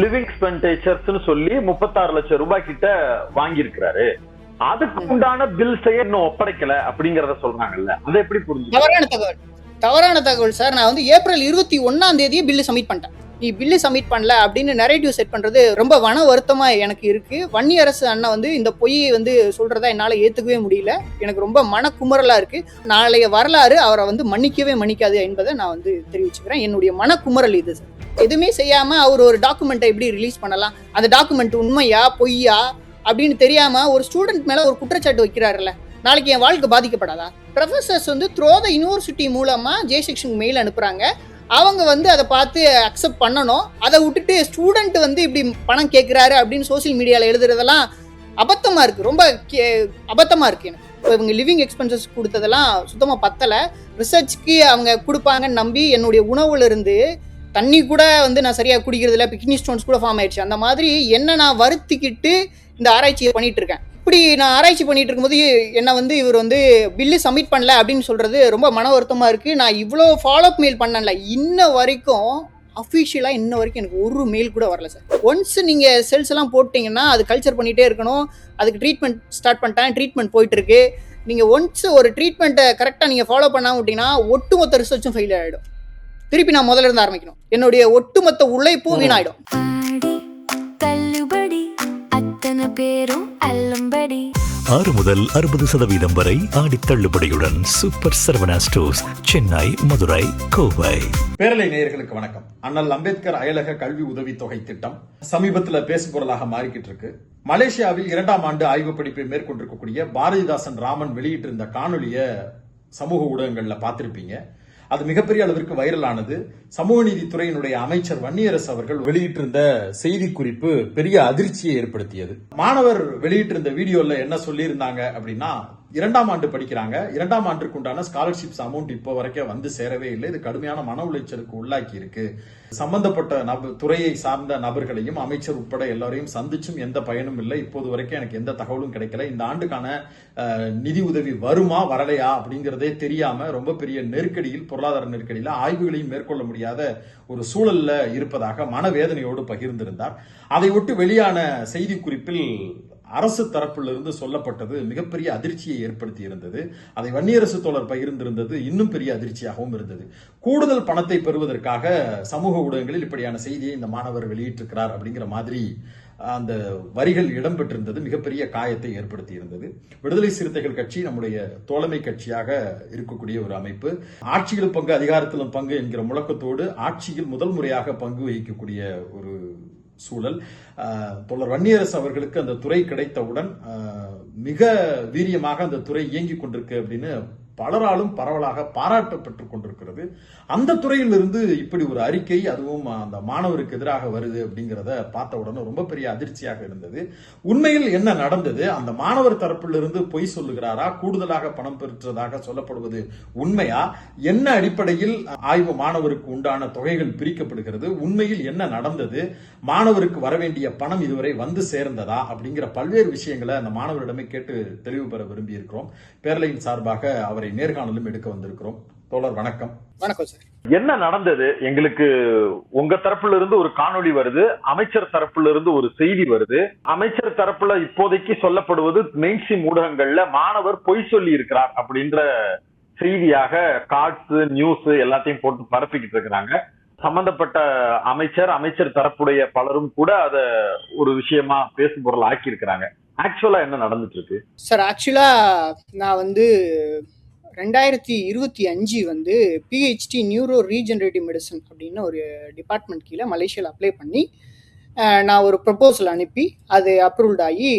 Living எக்ஸ்பெண்டிச்சர்ஸ்னு சொல்லி 36 லட்சம் ரூபாய் கிட்ட வாங்கியிருக்கிறாரு. அதுக்கு உண்டான பில்ஸையே இன்னும் ஒப்படைக்கல அப்படிங்கறத சொல்றாங்கல்ல, அதை எப்படி புரிஞ்சு? தவறான தகவல் சார். நான் வந்து ஏப்ரல் 21 பில்லு சப்மிட் பண்ணிட்டேன். நீ பில்லு சப்மிட் பண்ணல அப்படின்னு நரேட்டிவ் செட் பண்றது ரொம்ப மன வருத்தமா எனக்கு இருக்கு. வன்னியரசு அண்ணா வந்து இந்த பொய்யை வந்து சொல்றதா என்னால ஏத்துக்கவே முடியல. எனக்கு ரொம்ப மனக்குமரலா இருக்கு. நாளைய வரலாறு அவரை வந்து மன்னிக்காது என்பதை நான் வந்து தெரிவிச்சுக்கிறேன். என்னுடைய மனக்குமரல் இது சார். எதுவுமே செய்யாம அவர் ஒரு டாக்குமெண்ட்டை எப்படி ரிலீஸ் பண்ணலாம்? அந்த டாக்குமெண்ட் உண்மையா பொய்யா அப்படின்னு தெரியாம ஒரு ஸ்டூடெண்ட் மேல ஒரு குற்றச்சாட்டு வைக்கிறாருல்ல, நாளைக்கு என் வாழ்க்கை பாதிக்கப்படாதா? ப்ரொஃபசர்ஸ் வந்து த்ரூ த யூனிவர்சிட்டி மூலமா ஜே செக்ஷனுக்கு மெயில் அனுப்புறாங்க. அவங்க வந்து அதை பார்த்து அக்செப்ட் பண்ணணும். அதை விட்டுட்டு ஸ்டூடெண்ட் வந்து இப்படி பணம் கேட்குறாரு அப்படின்னு சோசியல் மீடியாவில் எழுதுறதெல்லாம் அபத்தமாக இருக்குது. ரொம்ப அபத்தமாக இருக்குது எனக்கு. இப்போ இவங்க லிவிங் எக்ஸ்பென்சஸ் கொடுத்ததெல்லாம் சுத்தமாக பத்தலை. ரிசர்ச்சுக்கு அவங்க கொடுப்பாங்கன்னு நம்பி என்னுடைய உணவுலேருந்து தண்ணி கூட வந்து நான் சரியாக குடிக்கிறது இல்லை. கிட்னி ஸ்டோன்ஸ் கூட ஃபார்ம் ஆயிடுச்சு. அந்த மாதிரி என்ன நான் வருத்திக்கிட்டு இந்த ஆராய்ச்சியை பண்ணிட்டு இருக்கேன். இப்படி நான் ஆராய்ச்சி பண்ணிட்டு இருக்கும்போது என்ன வந்து இவர் வந்து பில்லு சப்மிட் பண்ணல அப்படின்னு சொல்றது ரொம்ப மன வருத்தமா இருக்கு. நான் இவ்வளோ ஃபாலோஅப் மெயில் பண்ணல, இன்ன வரைக்கும் அஃபிஷியலாக இன்ன வரைக்கும் எனக்கு ஒரு மெயில் கூட வரல சார். ஒன்ஸ் நீங்கள் செல்ஸ் எல்லாம் போட்டிங்கன்னா அது கல்ச்சர் பண்ணிகிட்டே இருக்கணும். அதுக்கு ட்ரீட்மெண்ட் ஸ்டார்ட் பண்ணிட்டேன், ட்ரீட்மெண்ட் போயிட்டு இருக்கு. நீங்கள் ஒன்ஸ் ஒரு ட்ரீட்மெண்ட்டை கரெக்டாக நீங்கள் ஃபாலோ பண்ணாமல் விட்டீங்கன்னா ஒட்டுமொத்த ரிசர்ச்சும் ஃபெயில் ஆகிடும். திருப்பி நான் முதல்ல இருந்து ஆரம்பிக்கணும். என்னுடைய ஒட்டுமொத்த உழைப்பும் வீணாயிடும். 6 முதல் 60% வரை ஆடி தள்ளுபடியுடன் சூப்பர் சரவணா ஸ்டோர்ஸ், சென்னை, மதுரை, கோவை. பேரலை நேயர்களுக்கு வணக்கம். அண்ணல் அம்பேத்கர் அயலக கல்வி உதவித்தொகை திட்டம் சமீபத்துல பேசுபொருளாக மாறிக்கிட்டு இருக்கு. மலேசியாவில் 2ஆம் ஆண்டு ஆய்வு படிப்பை மேற்கொண்டிருக்கக்கூடிய பாரதிதாசன் ராமன் வெளியிட்டிருந்த காணொலிய சமூக ஊடகங்கள்ல பார்த்திருப்பீங்க. அது மிகப்பெரிய அளவிற்கு வைரலானது. சமூக நீதித்துறையினுடைய அமைச்சர் வன்னியரசு அவர்கள் வெளியிட்டிருந்த செய்தி குறிப்பு பெரிய அதிர்ச்சியை ஏற்படுத்தியது. மாணவர் வெளியிட்டிருந்த வீடியோல என்ன சொல்லி இருந்தாங்க அப்படின்னா, 2ஆம் ஆண்டு படிக்கிறாங்க, 2ஆம் ஆண்டுக்கு உண்டான ஸ்காலர்ஷிப்ஸ் அமௌண்ட் இப்போ வரைக்கும் வந்து சேரவே இல்லை. இது கடுமையான மன உளைச்சலுக்கு உள்ளாக்கி இருக்கு. சம்பந்தப்பட்ட துறையை சார்ந்த நபர்களையும் அமைச்சர் உட்பட எல்லாரையும் சந்திச்சும் எந்த பயனும் இல்லை. இப்போது வரைக்கும் எனக்கு எந்த தகவலும் கிடைக்கல. இந்த ஆண்டுக்கான நிதி உதவி வருமா வரலையா அப்படிங்கறதே தெரியாம ரொம்ப பெரிய நெருக்கடியில், பொருளாதார நெருக்கடியில ஆய்வுகளையும் மேற்கொள்ள முடியாத ஒரு சூழல்ல இருப்பதாக மனவேதனையோடு பகிர்ந்திருந்தார். அதை ஒட்டு வெளியான செய்தி குறிப்பில் அரசு தரப்பிலிருந்து சொல்லப்பட்டது மிகப்பெரிய அதிர்ச்சியை ஏற்படுத்தி இருந்தது. அதை வன்னியரசு தோழர் பகிர்ந்திருந்தது இன்னும் பெரிய அதிர்ச்சியாகவும் இருந்தது. கூடுதல் பணத்தை பெறுவதற்காக சமூக ஊடகங்களில் இப்படியான செய்தியை இந்த மாணவர் வெளியிட்டிருக்கிறார் அப்படிங்கிற மாதிரி அந்த வரிகள் இடம்பெற்றிருந்தது மிகப்பெரிய காயத்தை ஏற்படுத்தி இருந்தது. விடுதலை சிறுத்தைகள் கட்சி நம்முடைய தோழமை கட்சியாக இருக்கக்கூடிய ஒரு அமைப்பு. ஆட்சியில் பங்கு அதிகாரத்திலும் பங்கு என்கிற முழக்கத்தோடு ஆட்சியில் முதல் முறையாக பங்கு வகிக்கக்கூடிய ஒரு சூழல். தோழர் வன்னியரசு அவர்களுக்கு அந்த துறை கிடைத்தவுடன் மிக வீரியமாக அந்த துறை இயங்கிக் கொண்டிருக்கு அப்படின்னு பலராலும் பரவலாக பாராட்டப்பட்டுக் கொண்டிருக்கிறது. அந்த துறையிலிருந்து இப்படி ஒரு அறிக்கை, அதுவும் அந்த மாணவருக்கு எதிராக வருது அப்படிங்கிறத பார்த்த உடனே ரொம்ப பெரிய அதிர்ச்சியாக இருந்தது. உண்மையில் என்ன நடந்தது? அந்த மாணவர் தரப்பிலிருந்து பொய் சொல்லுகிறாரா? கூடுதலாக பணம் பெற்றதாக சொல்லப்படுவது உண்மையா? என்ன அடிப்படையில் ஆய்வு மாணவருக்கு உண்டான தொகைகள் பிரிக்கப்படுகிறது? உண்மையில் என்ன நடந்தது? மாணவருக்கு வரவேண்டிய பணம் இதுவரை வந்து சேர்ந்ததா? அப்படிங்கிற பல்வேறு விஷயங்களை அந்த மாணவரிடமே கேட்டு தெளிவு பெற விரும்பி இருக்கிறோம். பேரலையின் சார்பாக அவரை நேர்காணலும் எடுக்க வந்திருக்கிறோம். தோழர் வணக்கம். வணக்கம் சார். என்ன நடந்தது? எங்களுக்கு உங்க தரப்புல இருந்து ஒரு காணொளி வருது, அமைச்சர் தரப்புல இருந்து ஒரு செய்தி வருது. அமைச்சர் தரப்புல இப்போதைக்கு சொல்லப்படுவது மெயின்ஸ்ட்ரீம் ஊடகங்கள்ல மாணவர் பொய் சொல்லி இருக்கிறார் அப்படின்ற செய்தியாக கார்ட்ஸ், நியூஸ் எல்லாத்தையும் போட்டு பரப்பிக்கிட்டு இருக்கிறாங்க. சம்பந்தப்பட்ட அமைச்சர் தரப்புடைய பலரும் கூட அத ஒரு விஷயமா பேசும் பொருள் ஆக்கி இருக்கிறாங்க. ஆக்சுவலா என்ன நடந்துட்டு இருக்கு சார்? ஆக்சுவலா நான் வந்து 2025 வந்து பிஹெச்டி நியூரோ ரீஜெனரேட்டிவ் மெடிசன் அப்படின்னு ஒரு டிபார்ட்மெண்ட் கீழே மலேசியாவில் அப்ளை பண்ணி நான் ஒரு ப்ரப்போசல் அனுப்பி அது அப்ரூவ்ட் ஆகி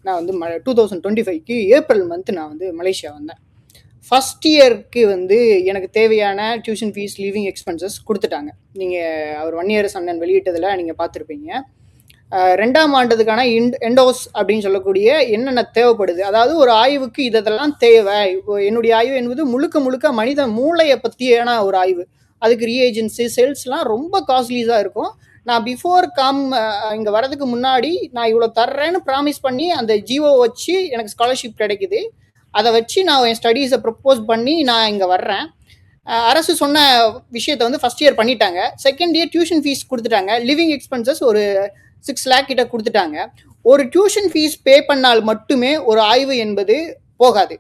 நான் வந்து 2025 ஏப்ரல் மந்த் நான் வந்து மலேசியா வந்தேன். ஃபஸ்ட் இயருக்கு வந்து எனக்கு தேவையான டியூஷன் ஃபீஸ், லிவிங் எக்ஸ்பென்சஸ் கொடுத்துட்டாங்க. நீங்கள் அவர் வன்னியரசு அண்ணன் வெளியிட்டதில் நீங்கள் பார்த்துருப்பீங்க. 2ஆம் ஆண்டுக்கான எண்டோஸ் அப்படின்னு சொல்லக்கூடிய என்னென்ன தேவைப்படுது, அதாவது ஒரு ஆய்வுக்கு இதெல்லாம் தேவை. இப்போ என்னுடைய ஆய்வு என்பது முழுக்க மனித மூளையை பற்றியான ஒரு ஆய்வு. அதுக்கு ரீஏஜென்சி, செல்ஸ்லாம் ரொம்ப காஸ்ட்லிஸாக இருக்கும். நான் பிஃபோர் இங்கே வரதுக்கு முன்னாடி நான் இவ்வளோ தர்றேன்னு ப்ராமிஸ் பண்ணி அந்த ஜிஓ வச்சு எனக்கு ஸ்காலர்ஷிப் கிடைக்குது. அதை வச்சு நான் என் ஸ்டடீஸை ப்ரப்போஸ் பண்ணி நான் இங்கே வர்றேன். அரசு சொன்ன விஷயத்த வந்து ஃபர்ஸ்ட் இயர் பண்ணிட்டாங்க. செகண்ட் இயர் டியூஷன் ஃபீஸ் கொடுத்துட்டாங்க. லிவிங் எக்ஸ்பென்சஸ் ஒரு 6 lakh கிட்ட கொடுத்துட்டாங்க. ஒரு டியூஷன் ஃபீஸ் பே பண்ணால் மட்டுமே ஒரு ஆய்வு என்பது போகாது.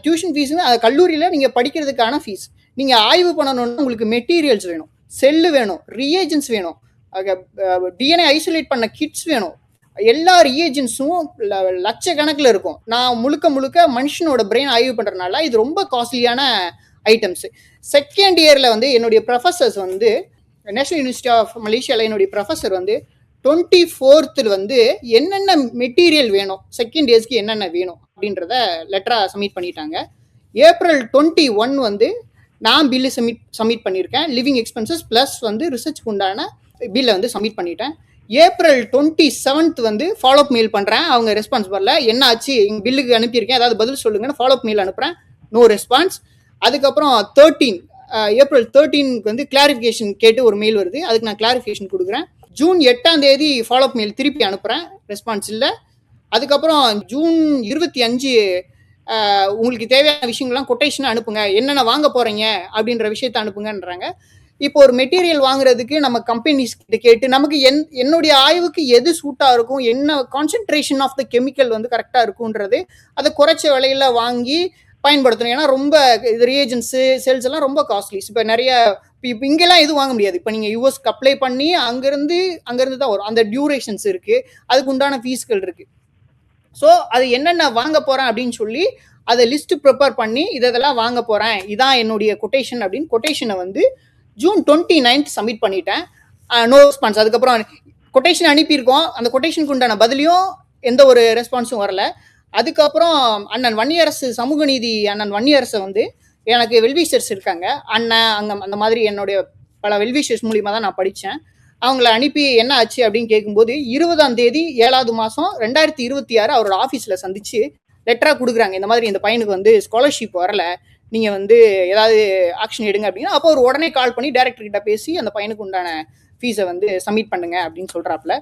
டியூஷன் ஃபீஸ் கல்லூரியில் நீங்கள் படிக்கிறதுக்கான ஃபீஸ். நீங்கள் ஆய்வு பண்ணணும்னா உங்களுக்கு மெட்டீரியல்ஸ் வேணும், செல்லு வேணும், ரியேஜன்ஸ் வேணும், டிஎன்ஏ ஐசோலேட் பண்ண கிட்ஸ் வேணும். எல்லா ரியேஜன்ஸும் லட்சக்கணக்கில் இருக்கும். நான் முழுக்க மனுஷனோட பிரெயின் ஆய்வு பண்ணுறதுனால இது ரொம்ப காஸ்ட்லியான ஐட்டம்ஸ். செகண்ட் இயரில் வந்து என்னுடைய ப்ரொஃபஸர்ஸ் வந்து நேஷனல் யூனிவர்சிட்டி ஆஃப் மலேசியாவில் என்னுடைய ப்ரொஃபஸர் வந்து 24th வந்து என்னென்ன மெட்டீரியல் வேணும், செகண்ட் இயர்ஸ்க்கு என்னென்ன வேணும் அப்படின்றத லெட்டராக சப்மிட் பண்ணிட்டாங்க. April 21 வந்து நான் பில்லு சப்மிட் பண்ணியிருக்கேன். லிவிங் எக்ஸ்பென்சஸ் ப்ளஸ் வந்து ரிசர்ச்க்கு உண்டான பில்லை வந்து சப்மிட் பண்ணிட்டேன். April 27 வந்து ஃபாலோஅப் மெயில் பண்ணுறேன். அவங்க ரெஸ்பான்ஸ் வரல. என்ன ஆச்சு, எங்கள் பில்லுக்கு அனுப்பியிருக்கேன், ஏதாவது பதில் சொல்லுங்கன்னு ஃபாலோஅப் மெயில் அனுப்புகிறேன். No response. அதுக்கப்புறம் April 13 வந்து கிளாரிஃபிகேஷன் கேட்டு ஒரு மெயில் வருது. அதுக்கு நான் கிளாரிஃபிகேஷன் கொடுக்குறேன். June 8 ஃபாலோஅப் மெயில் திருப்பி அனுப்புகிறேன், ரெஸ்பான்ஸ் இல்லை. அதுக்கப்புறம் June 25 உங்களுக்கு தேவையான விஷயங்கள்லாம் கொட்டேஷனாக அனுப்புங்க, என்னென்ன வாங்க போகிறீங்க அப்படின்ற விஷயத்த அனுப்புங்கன்றாங்க. இப்போ ஒரு மெட்டீரியல் வாங்குறதுக்கு நம்ம கம்பெனிஸ் கிட்ட கேட்டு நமக்கு என்னுடைய ஆய்வுக்கு எது சூட்டாக இருக்கும், என்ன கான்சென்ட்ரேஷன் ஆஃப் த கெமிக்கல் வந்து கரெக்டாக இருக்குன்றது அதை குறைச்ச விலையில வாங்கி பயன்படுத்தணும். ஏன்னா ரொம்ப ரியேஜன்ஸு செல்ஸ் எல்லாம் ரொம்ப காஸ்ட்லிஸ். இப்போ நிறைய இப்போ இங்கெல்லாம் எதுவும் வாங்க முடியாது. இப்போ நீங்கள் யூஎஸ்க்கு அப்ளை பண்ணி அங்கேருந்து தான் வரும். அந்த டியூரேஷன்ஸ் இருக்குது, அதுக்கு உண்டான ஃபீஸ்கள் இருக்குது. ஸோ அது என்னென்ன வாங்க போகிறேன் அப்படின்னு சொல்லி அதை லிஸ்ட்டு ப்ரிப்பேர் பண்ணி இதெல்லாம் வாங்க போகிறேன், இதான் என்னுடைய கொட்டேஷன் அப்படின்னு கொட்டேஷனை வந்து June 29 சப்மிட் பண்ணிட்டேன். No response. அதுக்கப்புறம் கொட்டேஷன் அனுப்பியிருக்கோம், அந்த கொட்டேஷனுக்கு உண்டான பதிலையும் எந்த ஒரு ரெஸ்பான்ஸும் வரல. அதுக்கப்புறம் அண்ணன் வன்னியரசு சமூக நீதி அண்ணன் வன்னியரசை வந்து எனக்கு வெல்விஷர்ஸ் இருக்காங்க, அண்ணன் அங்கே அந்த மாதிரி என்னுடைய பல வெல்விஷர்ஸ் மூலியமாக தான் நான் படித்தேன். அவங்கள அனுப்பி என்ன ஆச்சு அப்படின்னு கேட்கும்போது 20 7வது மாதம் 2026 அவரோட ஆஃபீஸில் சந்திச்சு லெட்டராக கொடுக்குறாங்க. இந்த மாதிரி இந்த பையனுக்கு வந்து ஸ்காலர்ஷிப் வரல, நீங்கள் வந்து ஏதாவது ஆக்ஷன் எடுங்க அப்படின்னா. அப்போ ஒரு உடனே கால் பண்ணி டைரக்டர் கிட்ட பேசி அந்த பையனுக்கு உண்டான ஃபீஸை வந்து சப்மிட் பண்ணுங்க அப்படின்னு சொல்றாப்புல.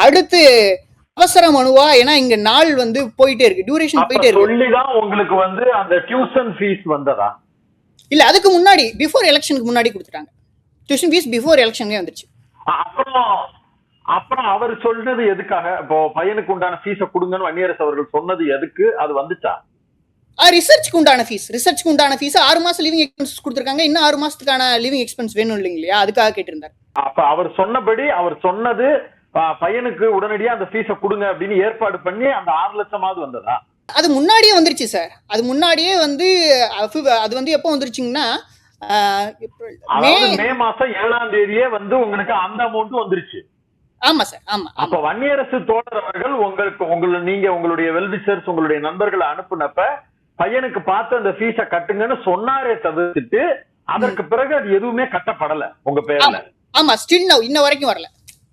அடுத்து அவசர மனுவா, ஏன்னா இங்க நாள் வந்து போயிட்டே இருக்கு, டியூரேஷன் போயிட்டே இருக்கு. சொல்லிதான் உங்களுக்கு வந்து அந்த டியூஷன் ஃபீஸ் வந்ததா? இல்ல, அதுக்கு முன்னாடி பிஃபோர் எலெக்ஷனுக்கு முன்னாடி கொடுத்துட்டாங்க. டியூஷன் ஃபீஸ் பிஃபோர் எலெக்ஷன்லயே வந்துருச்சு. அப்புறம் அவர் சொன்னது எதுக்காக? இப்போ பையனுக்கு உண்டான ஃபீஸை கொடுங்கன்னு வன்னியரசு அவர்கள் சொன்னது எதுக்கு? அது வந்துச்சா? ரிசர்ச்க்கு உண்டான ஃபீஸ் 6 மாசம் லிவிங் எக்ஸ்பென்ஸ் கொடுத்துருக்காங்க. இன்னும் 6 மாசத்துக்கான லிவிங் எக்ஸ்பென்ஸ் வேணும் இல்லைங்களா, அதுக்காக கேட்டிருந்தார். அப்ப அவர் சொன்னபடி அவர் சொன்னது பையனுக்கு உடனடியா அந்த ஃபீஸை கொடுங்க அப்படின்னு ஏற்பாடு பண்ணி அந்த 6 லட்சமாவது வந்ததா? அது முன்னாடியே வந்துருச்சு சார். அது முன்னாடியே வந்து அது வந்து எப்போ வந்துருச்சுங்கன்னா மே மாசம் 7ஆம் தேதியே வந்து உங்களுக்கு அந்த அமௌண்ட் வந்துருச்சு. ஆமா சார், ஆமா. அப்ப வன்னியரசு தோழர் அவர்கள் நீங்க உங்களுடைய வெல்விஷர்ஸ் உங்களுடைய நண்பர்களை அனுப்புனப்ப பையனுக்கு பார்த்து அந்த ஃபீஸை கட்டுங்கன்னு சொன்னாரே தவிர்த்துட்டு அதற்கு பிறகு அது எதுவுமே கட்டப்படல உங்க பேர்ல. ஆமா, ஸ்டில் நவ் இன்ன வரைக்கும் வரல.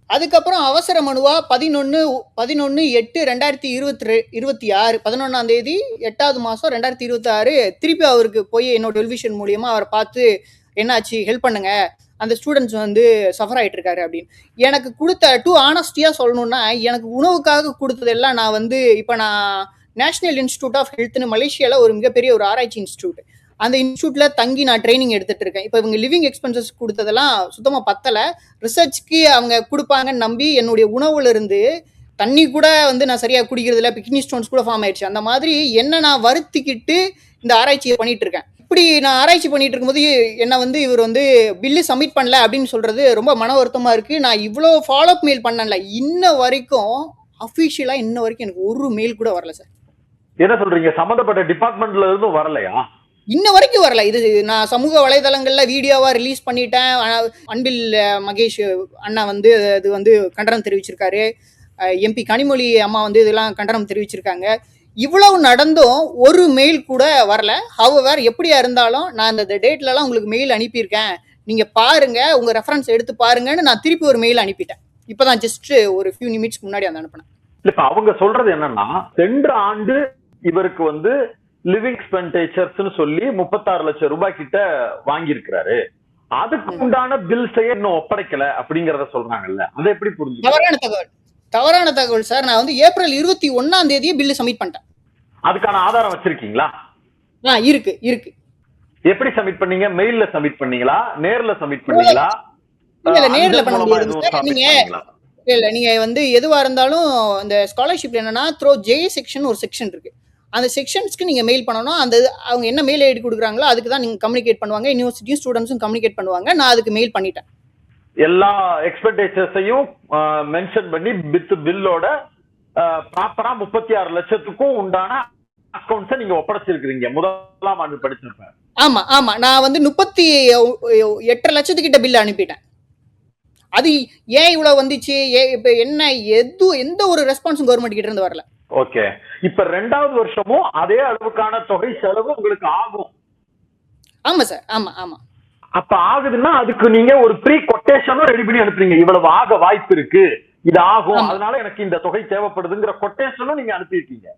அதுக்கப்புறம் அவசர மனுவா 11/8/2026 11ஆம் தேதி 8வது மாசம் 2026 திருப்பி அவருக்கு போய் என்னோட டெலிவிஷன் மூலியமா அவரை பார்த்து என்னாச்சு ஹெல்ப் பண்ணுங்க, அந்த ஸ்டூடெண்ட்ஸ் வந்து சஃபர் ஆகிட்டு இருக்காரு அப்படின்னு. எனக்கு கொடுத்த ஆனஸ்டியா சொல்லணும்னா, எனக்கு உணவுக்காக கொடுத்ததெல்லாம் நான் வந்து இப்போ நான் நேஷனல் இன்ஸ்டியூட் ஆஃப் ஹெல்த்னு மலேசியாவில் ஒரு மிகப்பெரிய ஒரு ஆராய்ச்சி இன்ஸ்டியூட், அந்த இன்ஸ்டியூட்ல தங்கி நான் ட்ரைனிங் எடுத்துட்டு இருக்கேன். இப்போ இவங்க லிவிங் எக்ஸ்பென்சஸ் கொடுத்ததெல்லாம் சுத்தமாக பத்தலை. ரிசர்ச்க்கு அவங்க கொடுப்பாங்கன்னு நம்பி என்னுடைய உணவுல இருந்து தண்ணி கூட வந்து நான் சரியாக குடிக்கிறது இல்லை, கிட்னி ஸ்டோன்ஸ் கூட ஃபார்ம் ஆயிடுச்சு. அந்த மாதிரி என்ன நான் வருத்திக்கிட்டு இந்த ஆராய்ச்சியை பண்ணிட்டு இருக்கேன். இப்படி நான் ஆராய்ச்சி பண்ணிட்டு இருக்கும்போது என்ன வந்து இவர் வந்து பில்லு சப்மிட் பண்ணல அப்படின்னு சொல்றது ரொம்ப மன வருத்தமா இருக்கு. நான் இவ்வளோ ஃபாலோஅப் மெயில் பண்ணல, இன்ன வரைக்கும் அஃபிஷியலா இன்ன வரைக்கும் எனக்கு ஒரு மெயில் கூட வரல சார். என்ன சொல்றீங்க? சம்பந்தப்பட்ட டிபார்ட்மெண்ட்ல இருந்தும் வரலையா? இன்ன வரைக்கும் வரல. இது நான் சமூக வலைதளங்கள்ல வீடியோவா ரிலீஸ் பண்ணிட்டேன். அன்பில் மகேஷ் அண்ணா வந்து அது வந்து கண்டனம் தெரிவிச்சிருக்காரு. எம்பி கனிமொழி அம்மா வந்து இதெல்லாம் கண்டனம் தெரிவிச்சிருக்காங்க. இவ்வளவு நடந்தும் ஒரு மெயில் கூட வரல. ஹவவர் எப்படியா இருந்தாலும் நான் இந்த டேட்லலாம் உங்களுக்கு மெயில் அனுப்பியிருக்கேன், நீங்க பாருங்க, உங்க ரெஃபரன்ஸ் எடுத்து பாருங்கன்னு நான் திருப்பி ஒரு மெயில் அனுப்பிட்டேன். இப்பதான் ஜஸ்ட் ஒரு ஃபியூ நிமிட்ஸ்க்கு முன்னாடி அந்த அனுப்பினேன். இப்ப அவங்க சொல்றது என்னன்னா, சென்ற ஆண்டு இவருக்கு வந்து லிவிங் எக்ஸ்பென்டிச்சர்ஸ்னு சொல்லி 36 லட்சம் ரூபாய் கிட்ட வாங்கியிருக்கிறாரு, அதுக்கு உண்டான பில்ஸையே இன்னும் ஒப்படைக்கல அப்படிங்கறத சொல்றாங்கல்ல, அதை எப்படி புரிஞ்சுக்க? தவறான தகவல் சார். நான் வந்து April 21 பில்லு சப்மிட் பண்ணிட்டேன். அதுக்கான ஆதாரம் வச்சிருக்கீங்களா? இருக்கு. எப்படி சப்மிட் பண்ணீங்க? மெயில்ல சப்மிட் பண்ணீங்களா, நேர்ல சப்மிட் பண்ணீங்களா, இல்ல நேர்ல அஞ்சல் பண்ண மூலமா முடியாது எதுவும் சார். சப்மிட் நீங்க பண்ணீங்களா? இல்ல நீங்க வந்து எதுவா இருந்தாலும் இந்த ஸ்காலர்ஷிப்ல என்னன்னா த்ரோ ஜே செக்ஷன் ஒரு செக்ஷன் இருக்கு. அந்த செக்ஷன்ஸ்க்கு நீங்க மெயில் பண்ணணும். அந்த அவங்க என்ன மெயில் ஐடி கொடுக்குறாங்களோ அதுக்கு தான் நீங்க கம்யூனிகேட் பண்ணுவாங்க. யூனிவர்சிட்டியும் ஸ்டூடெண்ட்ஸும் கம்யூனிகேட் பண்ணுவாங்க. நான் அதுக்கு மெயில் பண்ணிட்டேன். எல்லா எக்ஸ்பெக்டேஷன்ஸையும் மென்ஷன் பண்ணி வித் பில்லோட ப்ராப்பரா 36 லட்சத்துக்கும் உண்டான அக்கவுண்ட்ஸை நீங்க ஒப்படைச்சிருக்கீங்க முதலாம் ஆண்டு படிச்சிருப்பேன். ஆமா ஆமா, நான் வந்து 38 லட்சத்துக்கிட்ட பில் அனுப்பிட்டேன். அது ஏன் இவ்வளவு வந்துச்சு, இப்ப என்ன எந்த ஒரு ரெஸ்பான்ஸும் கவர்மெண்ட் கிட்ட இருந்து வரல. ஓகே, இப்ப 2வது வருஷமும் அதே அளவுக்கான தொகை செலவு உங்களுக்கு ஆகும். ஆமா சார், ஆமா ஆமா. அப்ப ஆகுதுன்னா அதுக்கு நீங்க ஒரு ப்ரீ கொட்டேஷனும் ரெடி பண்ணி அனுப்புறீங்க. இவ்வளவு ஆக வாய்ப்பு இருக்கு, இது ஆகும், அதனால எனக்கு இந்த தொகை தேவைப்படுதுங்கிற கொட்டேஷனும் நீங்க அனுப்பியிருக்கீங்க.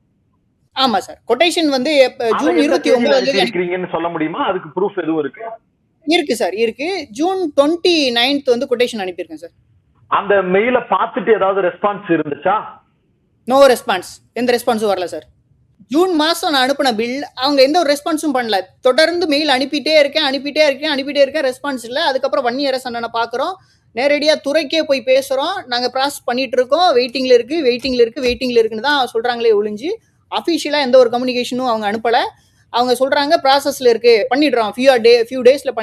ஆமா சார், கொட்டேஷன் வந்து ஜூன் 29 இருக்கிறீங்கன்னு சொல்ல முடியுமா? அதுக்கு ப்ரூஃப் எதுவும் இருக்கு? இருக்கு சார், இருக்கு. ஜூன் 29 வந்து கொட்டேஷன் அனுப்பியிருக்கேன் சார். அந்த மெயில பார்த்துட்டு ஏதாவது ரெஸ்பான்ஸ் இருந்துச்சா? நோ ரெஸ்பான்ஸ், எந்த ரெஸ்பான்ஸும் வரல சார். ஜூன் மாசம் நான் அனுப்பின பில் அவங்க எந்த ஒரு ரெஸ்பான்ஸும் பண்ணல. தொடர்ந்து மெயில் அனுப்பிட்டே இருக்கேன், ரெஸ்பான்ஸ் இல்லை. அதுக்கப்புறம் வன்னியரசு அண்ணனை பார்க்குறோம், நேரடியாக துறைக்கே போய் பேசுகிறோம், நாங்கள் ப்ராசஸ் பண்ணிட்டு இருக்கோம், வெயிட்டிங்கில் இருக்குன்னு தான் சொல்கிறாங்களே ஒழிஞ்சு அஃபிஷியலாக எந்த ஒரு கம்யூனிகேஷனும் அவங்க அனுப்பலை. அவங்க சொல்கிறாங்க ப்ராசஸில் இருக்குது, பண்ணிடுறோம், ஃபியூ டேஸில்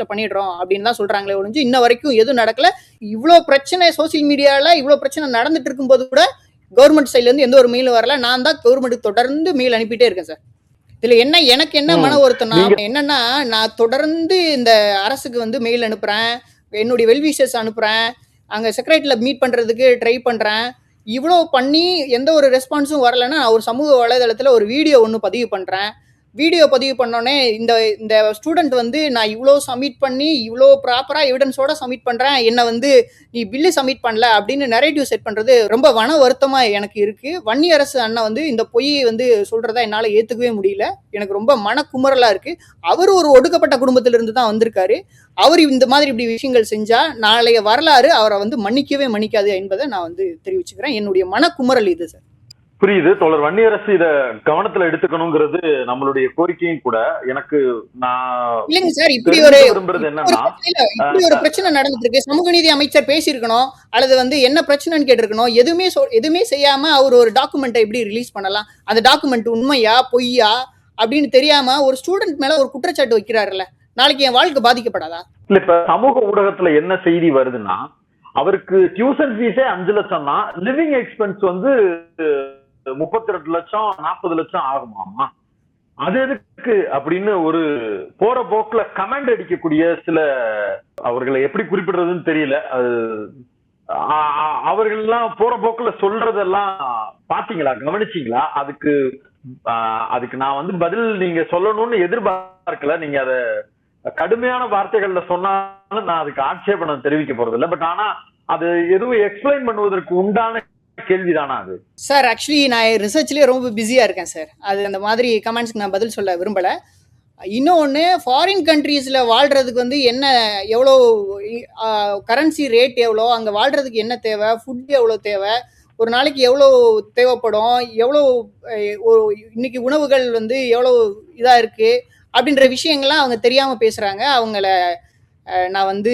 பண்ணிடுறோம் அப்படின்னு தான் சொல்கிறாங்களே ஒழிஞ்சு இன்ன வரைக்கும் எதுவும் நடக்கலை. இவ்வளோ பிரச்சனை சோசியல் மீடியாவில் இவ்வளோ பிரச்சனை நடந்துட்டு இருக்கும்போது கூட கவர்மெண்ட் சைட்லேருந்து எந்த ஒரு மெயிலும் வரல. நான் தான் கவர்மெண்ட்டுக்கு தொடர்ந்து மெயில் அனுப்பிட்டே இருக்கேன் சார். இதில் எனக்கு என்ன மன வருத்தம்னா என்னன்னா, நான் தொடர்ந்து இந்த அரசுக்கு வந்து மெயில் அனுப்புகிறேன், என்னுடைய வெல்விஷர்ஸ் அனுப்புகிறேன், அங்கே செக்ரட்டரியில் மீட் பண்ணுறதுக்கு ட்ரை பண்ணுறேன். இவ்வளோ பண்ணி எந்த ஒரு ரெஸ்பான்ஸும் வரலைன்னா நான் ஒரு சமூக வலைதளத்தில் ஒரு வீடியோ ஒன்று பதிவு பண்ணுறேன். வீடியோ பதிவு பண்ணோடனே இந்த ஸ்டூடெண்ட் வந்து நான் இவ்வளோ சப்மிட் பண்ணி இவ்வளோ ப்ராப்பராக எவிடன்ஸோட சப்மிட் பண்ணுறேன், என்னை வந்து நீ பில்லு சப்மிட் பண்ணல அப்படின்னு நரேட்டிவ் செட் பண்ணுறது ரொம்ப மன வருத்தமாக எனக்கு இருக்குது. வன்னியரசு அண்ணா வந்து இந்த பொய்யை வந்து சொல்கிறத என்னால் ஏற்றுக்கவே முடியல. எனக்கு ரொம்ப மனக்குமரலாக இருக்குது. அவர் ஒரு ஒடுக்கப்பட்ட குடும்பத்திலிருந்து தான் வந்திருக்காரு. அவர் இந்த மாதிரி இப்படி விஷயங்கள் செஞ்சால் நாளைய வரலாறு அவரை வந்து மன்னிக்காது என்பதை நான் வந்து தெரிவிச்சுக்கிறேன். என்னுடைய மனக்குமரல் இது சார். புரியுது தோழர். வன்னியரசு இத கவனத்துல எடுத்துக்கணுங்கிறது நம்மளுடைய கோரிக்கையும் கூட. எனக்கு இல்லைங்க சார், இப்படி ஒரு பிரச்சனை நடந்துட்டு இருக்கு, சமூக நீதி அமைச்சர் பேசியிருக்கணும், அல்லது வந்து என்ன பிரச்சனைன்னு கேட்டிருக்கணும். எதுவுமே செய்யாம அவர் ஒரு டாக்குமெண்ட்டை எப்படி ரிலீஸ் பண்ணலாம்? அந்த டாக்குமெண்ட் உண்மையா பொய்யா அப்படின்னு தெரியாம ஒரு ஸ்டூடெண்ட் மேல ஒரு குற்றச்சாட்டு வைக்கிறாருல்ல, நாளைக்கு என் வாழ்க்கை பாதிக்கப்படாதா? இல்ல, இப்ப சமூக ஊடகத்துல என்ன செய்தி வருதுன்னா, அவருக்கு டியூஷன் ஃபீஸே 5 லட்சம் தான், லிவிங் எக்ஸ்பென்ஸ் வந்து 32 லட்சம் 40 லட்சம் ஆகுமாமா. அது எதுக்கு அப்படின்னு ஒரு போற போக்குல கமெண்ட் அடிக்கக்கூடிய சில, அவர்களை எப்படி குறிப்பிடுறதுன்னு தெரியல, அது அவர்கள் எல்லாம் போற போக்குல சொல்றதெல்லாம் பாத்தீங்களா, கவனிச்சீங்களா? அதுக்கு நான் வந்து பதில் நீங்க சொல்லணும்னு எதிர்பார்க்கல. நீங்க அத கடுமையான வார்த்தைகள்ல சொன்னாலும் நான் அதுக்கு ஆட்சேபணம் தெரிவிக்க போறது இல்லை. பட் ஆனா அது எதுவும் எக்ஸ்பிளைன் பண்ணுவதற்கு உண்டான கேள்விதானா அது? சார் ஆக்சுவலி நான் ரிசர்ச்லயே ரொம்ப பிஸியா இருக்கேன் சார். அது அந்த மாதிரி கமெண்ட்ஸ்க்கு நான் பதில் சொல்ல விரும்பல. இன்னொன்று, ஃபாரின் கண்ட்ரீஸ்ல வாழ்றதுக்கு வந்து என்ன, எவ்வளோ கரன்சி ரேட் எவ்வளோ, அங்கே வாழ்றதுக்கு என்ன தேவை, ஃபுட் எவ்வளோ தேவை, ஒரு நாளைக்கு எவ்வளோ தேவைப்படும், எவ்வளோ இன்னைக்கு உணவுகள் வந்து எவ்வளோ இதாக இருக்கு அப்படின்ற விஷயங்கள்லாம் அவங்க தெரியாமல் பேசுகிறாங்க. அவங்கள நான் வந்து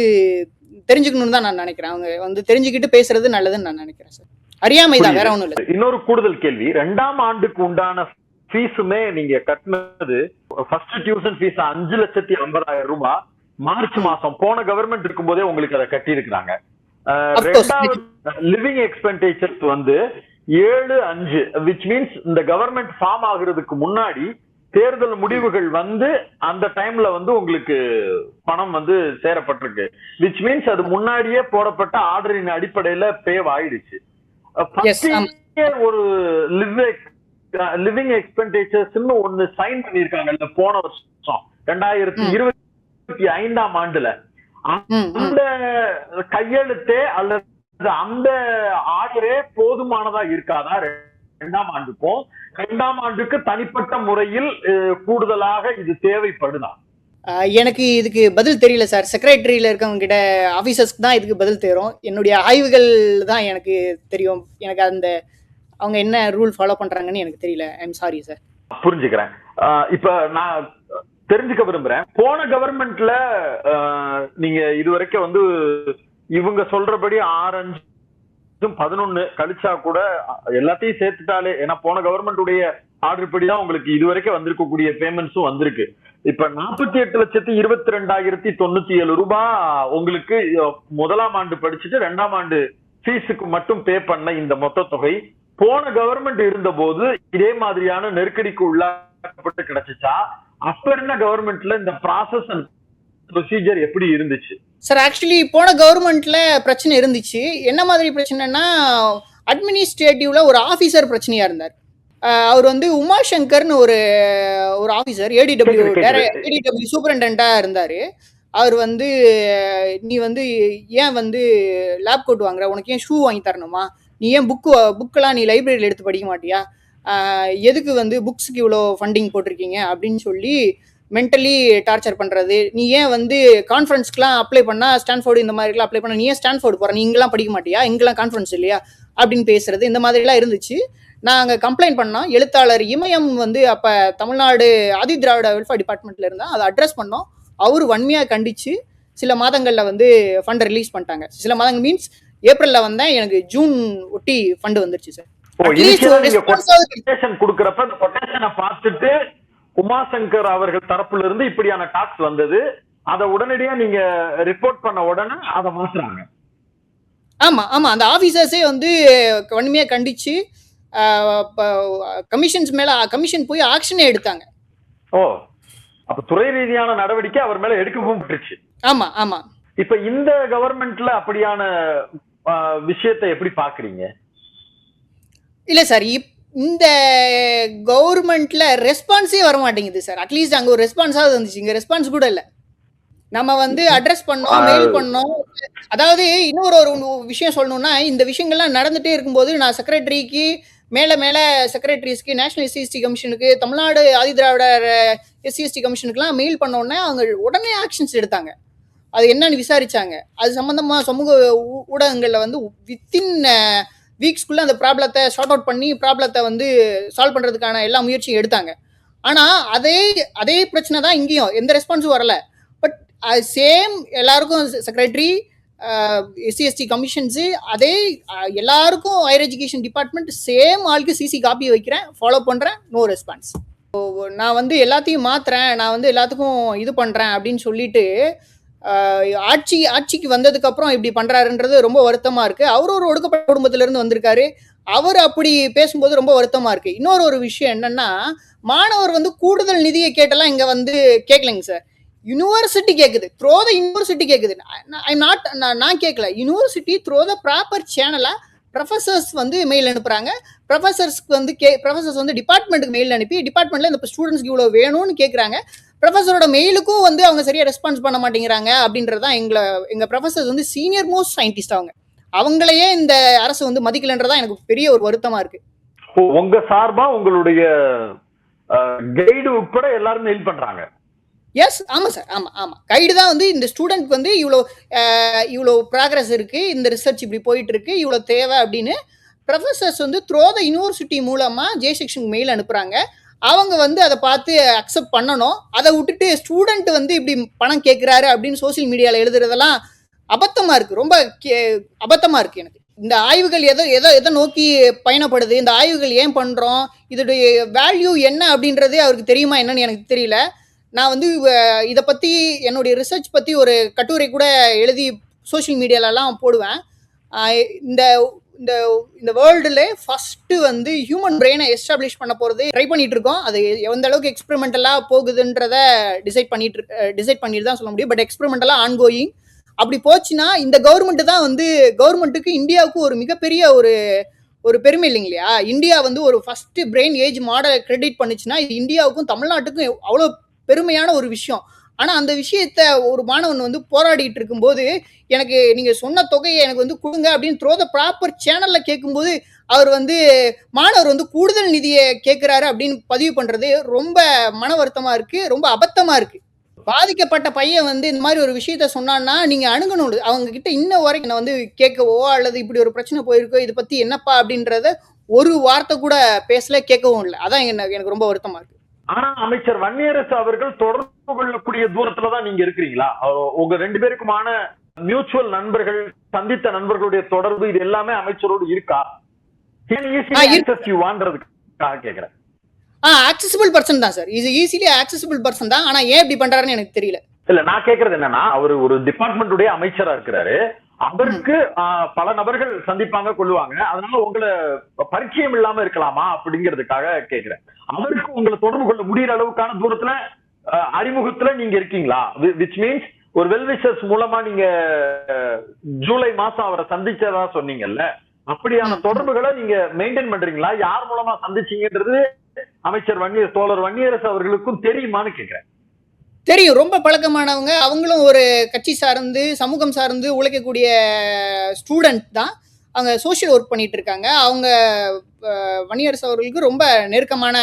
தெரிஞ்சுக்கணும்னு தான் நான் நினைக்கிறேன். அவங்க வந்து தெரிஞ்சுக்கிட்டு பேசுறது நல்லதுன்னு நான் நினைக்கிறேன் சார். அறியாமை தான், வேற ஒன்றும் இல்லை. இன்னொரு கூடுதல் கேள்வி, 2ஆம் ஆண்டுக்கு உண்டான ஃபீஸுமே நீங்க கட்டினது, ஃபர்ஸ்ட் டியூஷன் ஃபீஸ் 5,50,000 ரூபாய் மார்ச் மாசம் போன கவர்மெண்ட் இருக்கும் போதே உங்களுக்கு அதை கட்டி இருக்கிறாங்க. லிவிங் எக்ஸ்பெண்டிச்சர்ஸ் வந்து 7/5, விச் மீன்ஸ் இந்த கவர்மெண்ட் ஃபார்ம் ஆகுறதுக்கு முன்னாடி தேர்தல் முடிவுகள் வந்து அந்த டைம்ல வந்து உங்களுக்கு பணம் வந்து சேரப்பட்டிருக்கு. விச் மீன்ஸ் அது முன்னாடியே போடப்பட்ட ஆர்டரின் அடிப்படையில பேவ் ஆயிடுச்சு. ஒரு லிவிங் எக்ஸ்பெண்டிச்சர்ஸ் ஒன்னு சைன் பண்ணிருக்காங்கல்ல போன வருஷம் 2025ஆம் ஆண்டுல, அந்த கையெழுத்தே அல்லது அந்த ஆர்டரே போதுமானதா இருக்காதா? 2ஆம் ஆண்டுக்கும் 2ஆம் ஆண்டுக்கு தனிப்பட்ட முறையில் கூடுதலாக இது தேவைப்படுதா? எனக்கு இதுக்கு பதில் தெரியல சார். செக்ரட்டரியில இருக்கவங்க கிட்ட ஆபீசர்ஸ்க்கு தான் இதுக்கு பதில் தெரியும். என்னுடைய ஆய்வுகள் தான் எனக்கு தெரியும். எனக்கு அந்த அவங்க என்ன ரூல் ஃபாலோ பண்றாங்கன்னு எனக்கு தெரியல. I'm sorry sir. புரிஞ்சுக்கிறேன். இப்ப நான் தெரிஞ்சுக்க விரும்புறேன். போன கவர்மெண்ட்ல நீங்க இதுவரைக்கும் வந்து இவங்க சொல்றபடி 6-5-11 கழிச்சா கூட எல்லாத்தையும் சேர்த்துட்டாலே, ஏன்னா போன கவர்மெண்ட் உடைய ஆர்டர் படிதான் உங்களுக்கு இதுவரைக்கும் வந்திருக்கக்கூடிய பேமெண்ட்ஸும் வந்திருக்கு. இப்ப 48,22,097 ரூபாய் உங்களுக்கு முதலாம் ஆண்டு படிச்சுட்டு 2ஆம் ஆண்டு ஃபீஸுக்கு மட்டும் பே பண்ண இந்த மொத்த தொகை போன கவர்மெண்ட் இருந்த போது இதே மாதிரியான நெருக்கடிக்கு உள்ளாக்கப்பட்டு கிடைச்சிச்சா? அப்ப இருந்த கவர்மெண்ட்ல இந்த ப்ராசஸ் அண்ட் ப்ரொசீஜர் எப்படி இருந்துச்சு சார்? ஆக்சுவலி போன கவர்மெண்ட்ல பிரச்சனை இருந்துச்சு. என்ன மாதிரி பிரச்சனைனா, அட்மினிஸ்ட்ரேட்டிவ்ல ஒரு ஆபீசர் பிரச்சனையா இருந்தார். அவர் வந்து உமாசங்கர்னு ஒரு ஆபீசர், ஏடிடபிள்யூ சூப்பரண்டா இருந்தாரு. அவர் வந்து, நீ வந்து ஏன் வந்து லேப் கோட் வாங்குற, உனக்கு ஏன் ஷூ வாங்கி தரணுமா, நீ ஏன் புக்கெல்லாம் நீ லைப்ரரியில் எடுத்து படிக்க மாட்டியா, எதுக்கு வந்து புக்ஸுக்கு இவ்வளோ ஃபண்டிங் போட்டிருக்கீங்க அப்படின்னு சொல்லி மென்டலி டார்ச்சர் பண்ணுறது. நீ ஏன் வந்து கான்ஃபரன்ஸ்க்குலாம் அப்ளை பண்ணால் ஸ்டான்ஃபோர்டு இந்த மாதிரிலாம் அப்ளை பண்ணால் நீ ஏன் ஸ்டான்ஃபோர்டு போகிற, நீ இங்கெல்லாம் படிக்க மாட்டியா, இங்கெல்லாம் கான்ஃபரன்ஸ் இல்லையா அப்படின்னு பேசுறது, இந்த மாதிரிலாம் இருந்துச்சு. நாங்கள் கம்ப்ளைண்ட் பண்ணோம். எழுத்தாளர் இமயம் வந்து அப்போ தமிழ்நாடு ஆதி திராவிட வெல்ஃபேர் டிபார்ட்மெண்ட்டில் இருந்தால் அதை அட்ரஸ் பண்ணோம். அவர் வன்மையாக கண்டிச்சு சில மாதங்களில் வந்து ஃபண்டை ரிலீஸ் பண்ணிட்டாங்க. சில மாதங்கள் மீன்ஸ் ஏப்ரலில் வந்தேன், எனக்கு ஜூன் ஒட்டி ஃபண்டு வந்துருச்சு சார். கொடுக்கறப்ப அந்த கொட்டேஷனை பார்த்துட்டு உமாசங்கர் அவர்கள் தரப்புல இருந்து இப்படியான டாக்ஸ் வந்தது, அதை உடனடியா நீங்க ரிப்போர்ட் பண்ண உடனே அதை மாத்துறாங்க. ஆமா ஆமா, அந்த ஆபீசர்ஸே வந்து வன்மையா கண்டிச்சு கமிஷன் போய் ஆக்ஷனே எடுத்தாங்க. ஓ, அப்ப துறை ரீதியான நடவடிக்கை அவர் மேல எடுக்கவும் பட்டுருச்சு. ஆமா ஆமா. இப்ப இந்த கவர்மெண்ட்ல அப்படியான விஷயத்தை எப்படி பாக்குறீங்க? இல்ல சார், இந்த கவர்மெண்ட்ல ரெஸ்பான்ஸே வர மாட்டேங்குது சார். அட்லீஸ்ட் அங்க ஒரு ரெஸ்பான்ஸாவது வந்துச்சு, இங்க ரெஸ்பான்ஸ் கூட இல்ல. நம்ம வந்து அட்ரஸ் பண்ணோம், மெயில் பண்ணோம். அதாவது இன்னொரு விஷயம் சொல்லணும்னா, இந்த விஷயங்கள்லாம் நடந்துட்டே இருக்கும்போது நான் செக்ரட்டரிக்கு மேல செக்ரட்டரிஸ்க்கு, national SC ST கமிஷனுக்கு, Tamil Nadu Adi Dravidar SC ST கமிஷனுக்குலாம் mail பண்ணோன்னே அவங்க உடனே ஆக்ஷன்ஸ் எடுத்தாங்க. அது என்னன்னு விசாரிச்சாங்க. அது சம்பந்தமா சமூக ஊடகங்கள்ல வந்து வித்தின் வீக்ஸ்குள்ள அந்த ப்ராப்ளத்தை ஷார்ட் அவுட் பண்ணி ப்ராப்ளத்தை வந்து சால்வ் பண்றதுக்கான எல்லா முயற்சியும் எடுத்தாங்க. ஆனா அதே பிரச்சனை தான் இங்கேயும், எந்த ரெஸ்பான்ஸும் வரல. பட் சேம் எல்லாருக்கும் செக்ரட்டரி, எஸ்சிஎஸ்டி கமிஷன்ஸு, அதே எல்லாருக்கும் ஹையர் எஜுகேஷன் டிபார்ட்மெண்ட் சேம் ஆளுக்கு சிசி காப்பி வைக்கிறேன், ஃபாலோ பண்ணுறேன், நோ ரெஸ்பான்ஸ். நான் வந்து எல்லாத்தையும் மாற்றுறேன், நான் வந்து எல்லாத்துக்கும் இது பண்ணுறேன் அப்படின்னு சொல்லிட்டு ஆட்சிக்கு வந்ததுக்கப்புறம் இப்படி பண்ணுறாருன்றது ரொம்ப வருத்தமாக இருக்குது. அவர் ஒரு ஒடுக்கப்பட்ட குடும்பத்திலேருந்து வந்திருக்காரு. அவர் அப்படி பேசும்போது ரொம்ப வருத்தமாக இருக்குது. இன்னொரு விஷயம் என்னென்னா, மாணவர் வந்து கூடுதல் நிதியை கேட்டெல்லாம் இங்கே வந்து கேட்கலைங்க சார். யூனிவர்சிட்டி கேட்குது, த்ரோ த யூனிவர்சிட்டி கேட்குது. நான் கேட்கல, யூனிவர்சிட்டி த்ரோ த ப்ராப்பர் சேனலாக ப்ரொஃபஸர்ஸ் வந்து மெயில் அனுப்புகிறாங்க. ப்ரொஃபஸர்ஸ்க்கு வந்து ப்ரொஃபஸர்ஸ் வந்து டிபார்ட்மெண்ட்டுக்கு மெயில் அனுப்பி டிபார்ட்மெண்ட்டில் இந்த ஸ்டூடெண்ட்ஸ்க்கு இவ்வளோ வேணும்னு கேட்குறாங்க. ப்ரொஃபஸரோட மெயிலுக்கும் வந்து அவங்க சரியாக ரெஸ்பான்ஸ் பண்ண மாட்டேங்கிறாங்க. அப்படின்றது தான் எங்கள் ப்ரொஃபஸர்ஸ் வந்து சீனியர் மோஸ்ட் சயின்டிஸ்ட். அவங்களையே இந்த அரசு வந்து மதிக்கலன்றதான் எனக்கு பெரிய ஒரு வருத்தமாக இருக்குது. உங்க சார்பா உங்களுடைய கைடு உட்பட எல்லாரும் மெயில் பண்ணுறாங்க? எஸ், ஆமாம் சார், ஆமாம். கைடு தான் வந்து இந்த ஸ்டூடெண்ட் வந்து இவ்வளோ ப்ராக்ரஸ் இருக்குது, இந்த ரிசர்ச் இப்படி போயிட்டு இருக்கு, இவ்வளோ தேவை அப்படின்னு ப்ரொஃபஸர்ஸ் வந்து த்ரோ த யூனிவர்சிட்டி மூலமாக ஜே செக்ஷனுக்கு மெயில் அனுப்புகிறாங்க. அவங்க வந்து அதை பார்த்து அக்செப்ட் பண்ணணும். அதை விட்டுட்டு ஸ்டூடெண்ட் வந்து இப்படி பணம் கேட்குறாரு அப்படின்னு சோசியல் மீடியாவில் எழுதுறதெல்லாம் அபத்தமாக இருக்குது, ரொம்ப அபத்தமாக இருக்குது. எனக்கு இந்த ஆய்வுகள் எதை நோக்கி பயணப்படுது, இந்த ஆய்வுகள் ஏன் பண்ணுறோம், இதோடைய வேல்யூ என்ன அப்படின்றதே அவருக்கு தெரியுமா என்னன்னு எனக்கு தெரியல. நான் வந்து இதை பற்றி, என்னுடைய ரிசர்ச் பற்றி ஒரு கட்டுரை கூட எழுதி சோஷியல் மீடியாலலாம் போடுவேன். இந்த வேர்ல்டுல ஃபர்ஸ்ட் வந்து ஹியூமன் பிரெயினை எஸ்டாப்ளிஷ் பண்ண போகிறது ட்ரை பண்ணிட்டு இருக்கோம். அது எந்த அளவுக்கு எக்ஸ்பெரிமெண்டலாக போகுதுன்றத டிசைட் பண்ணிட்டு தான் சொல்ல முடியும். பட் எக்ஸ்பெரிமெண்டலாக ஆன்கோயிங். அப்படி போச்சுன்னா இந்த கவர்மெண்ட்டுக்கு இந்தியாவுக்கு ஒரு மிகப்பெரிய ஒரு பெருமை இல்லைங்களா? இந்தியா வந்து ஒரு ஃபர்ஸ்ட் பிரெயின் ஏஜ் மாடலை கிரெடிட் பண்ணுச்சுன்னா இது இந்தியாவுக்கும் தமிழ்நாட்டுக்கும் அவ்வளோ பெருமையான ஒரு விஷயம். ஆனால் அந்த விஷயத்த ஒரு மாணவன் வந்து போராடிட்டு இருக்கும்போது, எனக்கு நீங்கள் சொன்ன தொகையை எனக்கு வந்து கொடுங்க அப்படின்னு த்ரோ த ப்ராப்பர் சேனலில் கேட்கும்போது மாணவர் வந்து கூடுதல் நிதியை கேட்குறாரு அப்படின்னு பதிவு பண்ணுறது ரொம்ப மன வருத்தமாக இருக்குது, ரொம்ப அபத்தமாக இருக்குது. பாதிக்கப்பட்ட பையன் வந்து இந்த மாதிரி ஒரு விஷயத்த சொன்னான்னா நீங்கள் அணுகணும். அவங்க கிட்ட இன்ன வரைக்கும் நான் வந்து கேட்கவோ அல்லது இப்படி ஒரு பிரச்சனை போயிருக்கோ, இதை பற்றி என்னப்பா அப்படின்றத ஒரு வார்த்தை கூட பேசல, கேட்கவும் இல்லை. அதான் எனக்கு ரொம்ப வருத்தமாக இருக்குது. ஆனா அமைச்சர் வன்னியரசு அவர்கள் தொடர்பு கொள்ளக்கூடிய தூரத்துலதான் நீங்க இருக்கிறீங்களா? உங்க 2 பேருக்குமான மியூச்சுவல் நண்பர்கள், சந்தித்த நண்பர்களுடைய தொடர்பு இது எல்லாமே அமைச்சரோடு இருக்கா? கேக்குறேன். ஆக்சசிபிள் பர்சன் தான் சார். இது ஈஸிலி ஆக்சசிபிள் பர்சன் தான். ஆனா ஏன் இப்படி பண்றாருன்னு எனக்கு தெரியல. இல்ல, நான் கேக்குறது என்னன்னா, அவர் ஒரு டிபார்ட்மெண்ட் அமைச்சரா இருக்கிறாரு. அவருக்கு பல நபர்கள் சந்திப்பாங்க, கொள்ளுவாங்க. அதனால உங்களை பரிச்சயம் இல்லாம இருக்கலாமா அப்படிங்கிறதுக்காக கேக்குறேன். அவருக்கு உங்களை தொடர்பு கொள்ள முடியற அளவுக்கான தூரத்துல அறிமுகத்துல நீங்க இருக்கீங்களா? விச் மீன்ஸ் ஒரு வெல்விஷர்ஸ் மூலமா நீங்க ஜூலை மாசம் அவரை சந்திச்சதா சொன்னீங்கல்ல, அப்படியான தொடர்புகளை நீங்க மெயின்டைன் பண்றீங்களா? யார் மூலமா சந்திச்சீங்கன்றது அமைச்சர் தோழர் வன்னியரசு அவர்களுக்கும் தெரியுமான்னு கேக்குறேன். தெரியும், ரொம்ப பழக்கமானவங்க. அவங்களும் ஒரு கட்சி சார்ந்து சமூகம் சார்ந்து உழைக்கக்கூடிய ஸ்டூடெண்ட் தான். அவங்க சோஷியல் ஒர்க் பண்ணிட்டு இருக்காங்க. அவங்க வன்னியரசு அவர்களுக்கு ரொம்ப நெருக்கமான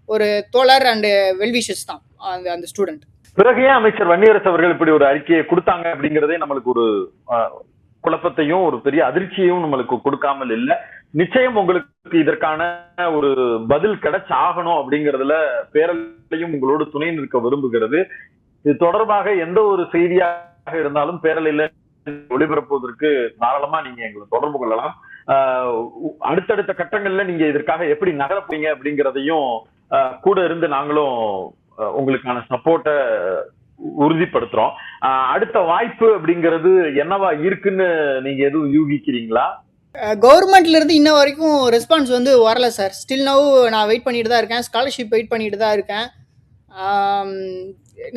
ஒரு தோழர் அண்ட் வெல்விஷஸ் தான் அந்த ஸ்டூடெண்ட். பிறகு ஏன் அமைச்சர் வன்னியரசு அவர்கள் இப்படி ஒரு அறிக்கையை கொடுத்தாங்க அப்படிங்கறதே நம்மளுக்கு ஒரு குழப்பத்தையும் ஒரு பெரிய அதிர்ச்சியையும் நம்மளுக்கு கொடுக்காமல் இல்ல. நிச்சயம் உங்களுக்கு இதற்கான ஒரு பதில் கிடைச்சாகணும் அப்படிங்கறதுல பேரலையும் உங்களோடு துணை நிற்க விரும்புகிறது. இது தொடர்பாக எந்த ஒரு செய்தியாக இருந்தாலும் பேரலையில ஒளிபரப்புவதற்கு தாராளமா நீங்க எங்களை தொடர்பு கொள்ளலாம். அடுத்தடுத்த கட்டங்கள்ல நீங்க இதற்காக எப்படி நகரப்பீங்க அப்படிங்கிறதையும் கூட இருந்து நாங்களும் உங்களுக்கான சப்போர்ட்டை உறுதிப்படுத்துறோம். அடுத்த வாய்ப்பு அப்படிங்கிறது என்னவா இருக்குன்னு நீங்க எதுவும் யூகிக்கிறீங்களா? கவர்மெண்ட்ல இருந்து இன்ன வரைக்கும் ரெஸ்பான்ஸ் வந்து வரல சார். ஸ்டில் நவ் நான் வெயிட் பண்ணிட்டு தான் இருக்கேன். ஸ்காலர்ஷிப் வெயிட் பண்ணிட்டு தான் இருக்கேன்.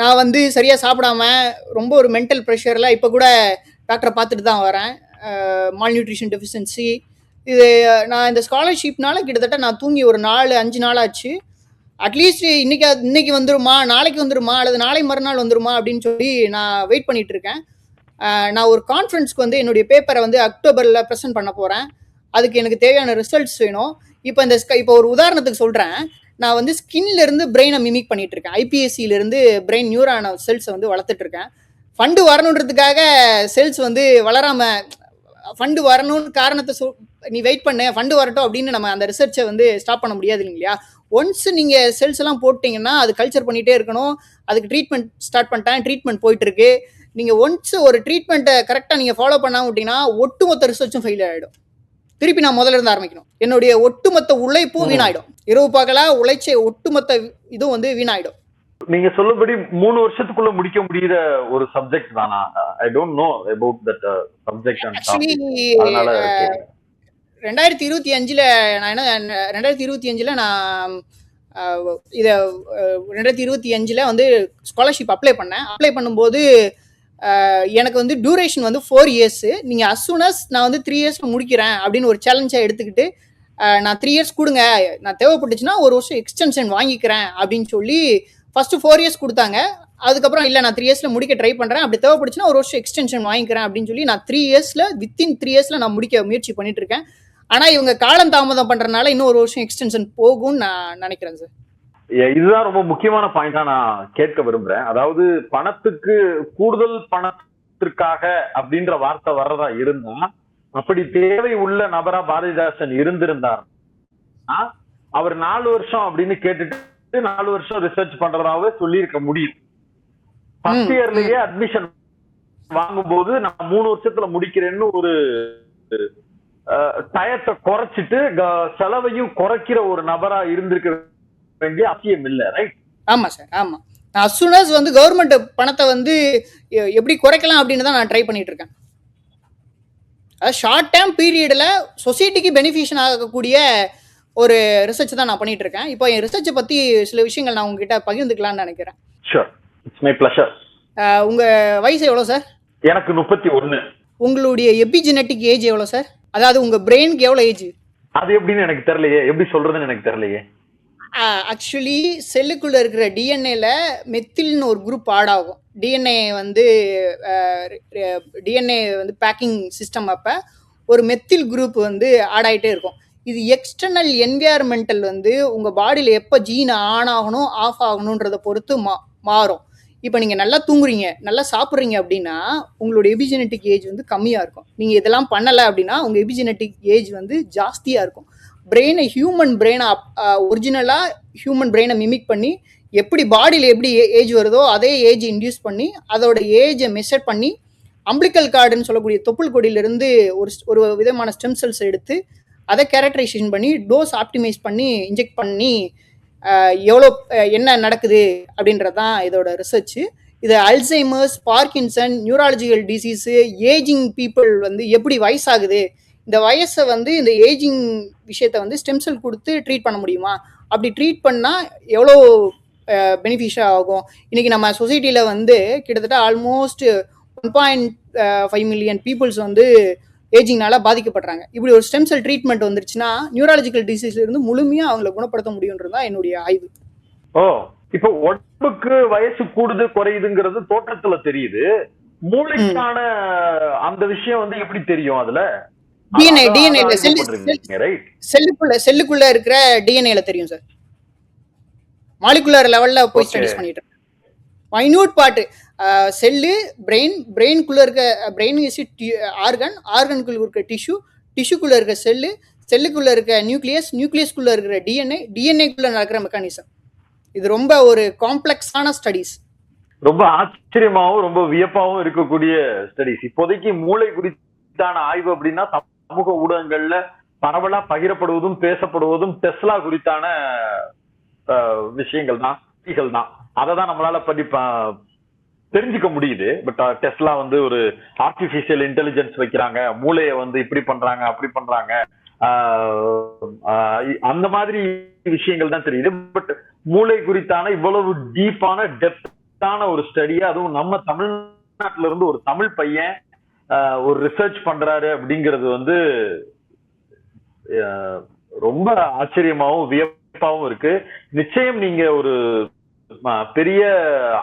நான் வந்து சரியா சாப்பிடாம ரொம்ப ஒரு மென்டல் ப்ரெஷர்ல இப்போ கூட டாக்டரை பார்த்துட்டு தான் வரேன். Mall nutrition deficiency. இது நான் இந்த ஸ்காலர்ஷிப்னால கிட்டத்தட்ட நான் தூங்கி ஒரு 4-5 நாள் ஆச்சு. அட்லீஸ்ட் இன்னைக்கு வந்துருமா, நாளைக்கு வந்துருமா, அல்லது நாளை மறுநாள் வந்துருமா அப்படின்னு சொல்லி நான் வெயிட் பண்ணிட்டு இருக்கேன். நான் ஒரு கான்ஃபரன்ஸ்க்கு வந்து என்னுடைய பேப்பரை வந்து அக்டோபரில் ப்ரெசென்ட் பண்ண போகிறேன். அதுக்கு எனக்கு தேவையான ரிசல்ட்ஸ் வேணும். இப்போ ஒரு உதாரணத்துக்கு சொல்கிறேன். நான் வந்து ஸ்கின்லேருந்து பிரெயினை மிமிக் பண்ணிட்டு இருக்கேன். ஐபிஎஸ்சியிலேருந்து பிரெயின் நியூரான செல்ஸை வந்து வளர்த்துட்டு இருக்கேன். ஃபண்டு வரணுன்றதுக்காக செல்ஸ் வந்து வளராமல், ஃபண்டு வரணும்னு காரணத்தை நீ வெயிட் பண்ண, ஃபண்டு வரட்டும் அப்படின்னு நம்ம அந்த ரிசர்ச்சை வந்து ஸ்டாப் பண்ண முடியாது இல்லைங்களா? ஒன்ஸ் நீங்கள் செல்ஸ் எல்லாம் போட்டிங்கன்னா அது கல்ச்சர் பண்ணிகிட்டே இருக்கணும். அதுக்கு ட்ரீட்மெண்ட் ஸ்டார்ட் பண்ணிட்டேன், ட்ரீட்மெண்ட் போயிட்டுருக்கு. நீங்கள் ஒன்ஸ் ஒரு ட்ரீட்மெண்ட்டை கரெக்டாக நீங்கள் ஃபாலோ பண்ணாமல் விட்டிங்கன்னா ஒட்டுமொத்த ரிசர்ச்சும் ஃபெயில் ஆகிடும். திருப்பி நான் முதல்ல இருந்து ஆரம்பிக்கணும். என்னுடைய ஒட்டுமொத்த உழைப்பும் வீணாயிடும். இரவு பகலா உழைச்ச ஒட்டுமொத்த இதுவும் வந்து வீணாயிடும். நீங்க சொல்லபடி 3 வருஷத்துக்குள்ள முடிக்க முடியுற ஒரு சப்ஜெக்ட் தானா? I don't know about that subject and topic. 2025ல நான் 2025ல நான் இதை 2025ல வந்து ஸ்காலர்ஷிப் அப்ளை பண்ணேன். அப்ளை பண்ணும்போது எனக்கு வந்து டியூரேஷன் வந்து 4 இயர்ஸ். நீங்கள் அஸ் சூன் அஸ் நான் வந்து 3 இயர்ஸ்ல முடிக்கிறேன் அப்படின்னு ஒரு சேலஞ்சாக எடுத்துக்கிட்டு நான் 3 இயர்ஸ் கொடுங்க, நான் தேவைப்பட்டுச்சுன்னா 1 வருஷம் எக்ஸ்டென்ஷன் வாங்கிக்கிறேன் அப்படின்னு சொல்லி ஃபர்ஸ்ட் 4 இயர்ஸ் கொடுத்தாங்க. அதுக்கப்புறம் இல்லை நான் 3 இயர்ஸ்ல முடிக்க ட்ரை பண்ணுறேன், அப்படி தேவைப்பட்டுச்சுன்னா 1 வருஷம் எக்ஸ்டென்ஷன் வாங்கிக்கிறேன் அப்படின்னு சொல்லி நான் 3 இயர்ஸ்ல வித்தின் 3 இயர்ஸ்ல நான் முடிக்க முயற்சி பண்ணிட்டு இருக்கேன். ஆனால் இவங்க காலம் தாமதம் பண்றதுனால இன்னும் 1 வருஷம் எக்ஸ்டென்ஷன் போகும்னு நான் நினைக்கிறேன் சார். இதுதான் ரொம்ப முக்கியமான பாயிண்டா நான் கேட்க விரும்புறேன். அதாவது பணத்துக்கு கூடுதல் பணத்திற்காக அப்படின்ற வார்த்தை வர்றதா இருந்தா, அப்படி தேவை உள்ள நபரா பாரதிதாசன் இருந்திருந்தார் அவர் 4 வருஷம் அப்படின்னு கேட்டுட்டு 4 வருஷம் ரிசர்ச் பண்றதாவே சொல்லியிருக்க முடியும். ஃபர்ஸ்ட் இயர்லயே அட்மிஷன் வாங்கும்போது நான் 3 வருஷத்துல முடிக்கிறேன்னு ஒரு டயத்தை குறைச்சிட்டு செலவையும் குறைக்கிற ஒரு நபரா இருந்திருக்க வேண்டிய அவசியம் இல்ல, ரைட்? ஆமா சார், ஆமா. நான் as soon as வந்து கவர்மெண்ட் பணத்தை வந்து எப்படி குறைக்கலாம் அப்படின்னு தான் நான் ட்ரை பண்ணிட்டு இருக்கேன். ஷார்ட் டேர்ம் பீரியட்ல சொசைட்டிக்கு பெனிஃபிஷன் ஆகக்கூடிய ஒரு ரிசர்ச் தான் நான் பண்ணிட்டு இருக்கேன். இப்போ என் ரிசர்ச்சை பத்தி சில விஷயங்கள் நான் உங்ககிட்ட பகிர்ந்துக்கலாம்னு நினைக்கிறேன். Sure, it's my pleasure. உங்க வயசு எவ்வளவு சார்? எனக்கு 31. உங்களுடைய எபிஜெனட்டிக் ஏஜ் எவ்வளவு சார்? அதாவது உங்க பிரெயினுக்கு எவ்வளவு ஏஜ்? அது எப்படின்னு எனக்கு தெரியலையே, எப்படி சொல்றதுன்னு எனக்கு தெரியலையே. ஆக்சுவலி செல்லுக்குள்ள இருக்கிற டிஎன்ஏல மெத்தில்னு ஒரு குரூப் ஆட் ஆகும். டிஎன்ஏ வந்து பேக்கிங் சிஸ்டம் அப்போ ஒரு மெத்தில் குரூப் வந்து ஆட் ஆகிட்டே இருக்கும். இது எக்ஸ்டர்னல் என்விரான்மெண்டல் வந்து உங்கள் பாடியில் எப்போ ஜீன் ஆன் ஆகணும் ஆஃப் ஆகணுன்றதை பொறுத்து மாறும். இப்போ நீங்கள் நல்லா தூங்குறீங்க, நல்லா சாப்பிட்றீங்க அப்படின்னா உங்களோட எபிஜெனட்டிக் ஏஜ் வந்து கம்மியாக இருக்கும். நீங்கள் இதெல்லாம் பண்ணலை அப்படின்னா உங்கள் எபிஜெனட்டிக் ஏஜ் வந்து ஜாஸ்தியாக இருக்கும். பிரெயினை ஹியூமன் பிரெயினை ஒரிஜினலாக ஹியூமன் பிரெயினை மிமிக் பண்ணி எப்படி பாடியில் எப்படி ஏஜ் வருதோ அதே ஏஜ் இன்டியூஸ் பண்ணி அதோட ஏஜை மெஷர் பண்ணி அம்பிளிக்கல் கார்டுன்னு சொல்லக்கூடிய தொப்புள் கொடியிலிருந்து ஒரு விதமான ஸ்டெம் செல்ஸ் எடுத்து அதை கேரக்டரைசேஷன் பண்ணி டோஸ் ஆப்டிமைஸ் பண்ணி இன்ஜெக்ட் பண்ணி எவ்வளோ என்ன நடக்குது அப்படின்றது தான் இதோட ரிசர்ச்சு. இது Alzheimer's, Parkinson, neurological disease, ageing people வந்து எப்படி வயசாகுது, இந்த வயசை வந்து இந்த ஏஜிங் விஷயத்த வந்து ஸ்டெம் செல் கொடுத்து ட்ரீட் பண்ண முடியுமா, அப்படி ட்ரீட் பண்ணால் எவ்வளோ பெனிஃபிஷியல் ஆகும். இன்றைக்கி நம்ம சொசைட்டியில் வந்து கிட்டத்தட்ட ஆல்மோஸ்ட் 1.5 மில்லியன் பீப்புள்ஸ் வந்து ஏஜிங்னால பாதிக்கப்படுறாங்க. இப்படி ஒரு ஸ்டெம் செல் ட்ரீட்மெண்ட் வந்துருச்சுன்னா நியூராலஜிக்கல் டிசீஸ்ல இருந்து முழுமையா அவங்களை குணப்படுத்த முடியும்ன்றதுதான் என்னுடைய ஆய்வு. இப்போ உடம்புக்கு வயசு கூடுது குறையுதுங்கிறது தோற்றத்துல தெரியுது, மூளைக்கான அந்த விஷயம் வந்து எப்படி தெரியும்? அதுல டிஎன்ஏல செல்லுக்குள்ள இருக்கிற டிஎன்ஏல தெரியும் சார். மாலிகுலர் லெவல்ல போய் ஸ்டடிஸ் பண்ணிட்டு மைன்யூட் பார்ட் செல்லு, பிரெயின்குள்ள இருக்க பிரெயின் ஆர்கனுக்குள்ள இருக்க டிஷ்யூக்குள்ள இருக்க செல்லுக்குள்ள இருக்க நியூக்ளியஸ்குள்ள இருக்கிற டிஎன்ஏக்குள்ள நடக்கிற மெக்கானிசம். இது ரொம்ப ஒரு காம்ப்ளெக்ஸான ஸ்டடிஸ், ரொம்ப ஆச்சரியமாவும் ரொம்ப வியப்பாவும் இருக்கக்கூடிய ஸ்டடிஸ். இப்போதைக்கு மூளை குறித்தான ஆய்வு அப்படின்னா சமூக ஊடகங்கள்ல பரவலா பகிரப்படுவதும் பேசப்படுவதும் டெஸ்லா குறித்தான விஷயங்கள் தான். அதை தான் நம்மளால தெரிஞ்சுக்க முடியுது. பட் டெஸ்லா வந்து ஒரு ஆர்டிபிஷியல் இன்டெலிஜென்ஸ் வைக்கிறாங்க, மூளையை வந்து இப்படி பண்றாங்க அப்படி பண்றாங்க, அந்த மாதிரி விஷயங்கள் தான் தெரியுது. பட் மூளை குறித்தான இவ்வளவு டீப்பான டெப்தான ஒரு ஸ்டடியா, அதுவும் நம்ம தமிழ்நாட்டுல இருந்து ஒரு தமிழ் பையன் ஒரு ரிசர்ச் பண்றாரு அப்படிங்கிறது வந்து ரொம்ப ஆச்சரியமாவும் வியப்பாவும் இருக்கு. நிச்சயம் நீங்க ஒரு பெரிய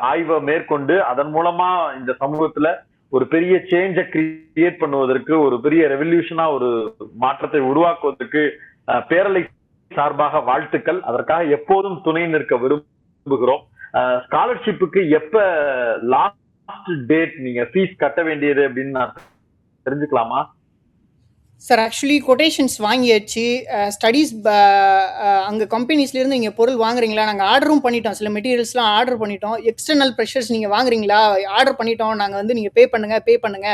ஆய்வை மேற்கொண்டு அதன் மூலமா இந்த சமூகத்துல ஒரு பெரிய சேஞ்ச கிரியேட் பண்ணுவதற்கு, ஒரு பெரிய ரெவல்யூஷனா ஒரு மாற்றத்தை உருவாக்குவதற்கு பேரலை சார்பாக வாழ்த்துக்கள். அதற்காக எப்போதும் துணை நிற்க விரும்புகிறோம். ஸ்காலர்ஷிப்புக்கு எப்ப லாஸ்ட் டேட் நீங்க ஃபீஸ் கட்ட வேண்டியது அப்படின்னு நான் தெரிஞ்சுக்கலாமா சார்? ஆக்சுவலி கொட்டேஷன்ஸ் வாங்கியாச்சு. ஸ்டடீஸ் அங்கே கம்பெனிஸ்லேருந்து நீங்கள் பொருள் வாங்குறீங்களா, நாங்கள் ஆர்டரும் பண்ணிட்டோம், சில மெட்டீரியல்ஸ்லாம் ஆர்டர் பண்ணிட்டோம். எக்ஸ்டர்னல் ப்ரெஷர்ஸ் நீங்கள் வாங்குறீங்களா, ஆர்டர் பண்ணிட்டோம், நாங்கள் வந்து நீங்கள் பே பண்ணுங்க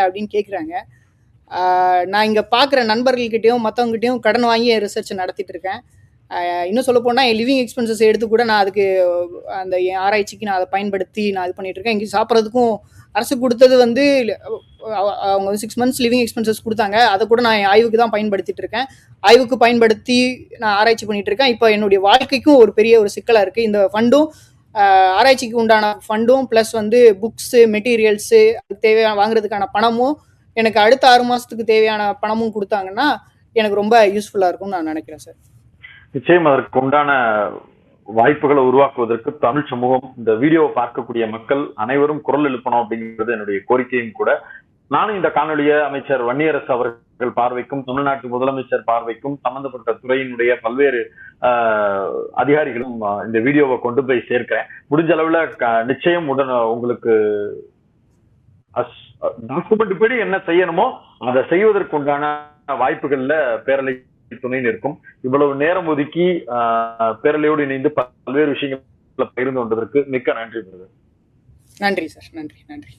அப்படின்னு கேட்குறாங்க. நான் இங்கே பார்க்குற நண்பர்கள்கிட்டையும் மற்றவங்ககிட்டையும் கடன் வாங்கி ரிசர்ச் நடத்திட்டு இருக்கேன். இன்னும் சொல்ல போனால் என் லிவிங் எக்ஸ்பென்சஸ் எடுத்து கூட நான் அதுக்கு அந்த என் ஆராய்ச்சிக்கு நான் அதை பயன்படுத்தி நான் இது பண்ணிட்டு இருக்கேன். இங்கே சாப்பிட்றதுக்கும் அரசு கொடுத்தது வந்து அவங்க வந்து 6 months லிவிங் எக்ஸ்பென்சஸ் கொடுத்தாங்க. அதை கூட நான் ஆய்வுக்கு தான் பயன்படுத்திட்டு இருக்கேன். ஆய்வுக்கு பயன்படுத்தி நான் ஆராய்ச்சி பண்ணிட்டு இருக்கேன். இப்போ என்னுடைய வாழ்க்கைக்கும் ஒரு பெரிய ஒரு சிக்கலாக இருக்குது. இந்த ஃபண்டும் ஆராய்ச்சிக்கு உண்டான ஃபண்டும் ப்ளஸ் வந்து புக்ஸு மெட்டீரியல்ஸு தேவையான வாங்குறதுக்கான பணமும் எனக்கு அடுத்த 6 மாதத்துக்கு தேவையான பணமும் கொடுத்தாங்கன்னா எனக்கு ரொம்ப யூஸ்ஃபுல்லாக இருக்கும்னு நான் நினைக்கிறேன் சார். நிச்சயம் அதற்கு உண்டான வாய்ப்புகளை உருவாக்குவதற்கு தமிழ் சமூகம், இந்த வீடியோவை பார்க்கக்கூடிய மக்கள் அனைவரும் குரல் எழுப்பணும் அப்படிங்கிறது என்னுடைய கோரிக்கையும் கூட. நானும் இந்த காணொலியை அமைச்சர் வன்னியரசு அவர்கள் பார்வைக்கும், தமிழ்நாட்டு முதலமைச்சர் பார்வைக்கும், சம்பந்தப்பட்ட துறையினுடைய பல்வேறு அதிகாரிகளும் இந்த வீடியோவை கொண்டு போய் சேர்க்கிறேன். முடிஞ்ச அளவுல நிச்சயம் உங்களுக்கு டாக்குமெண்ட் படி என்ன செய்யணுமோ அதை செய்வதற்கு உண்டான வாய்ப்புகள்ல பேரலை துணை நிற்கும். இவ்வளவு நேரம் ஒதுக்கி பேரலையோடு இணைந்து பல்வேறு விஷயங்களை பகிர்ந்து கொண்டதற்கு மிக்க நன்றி. நன்றி சார். நன்றி.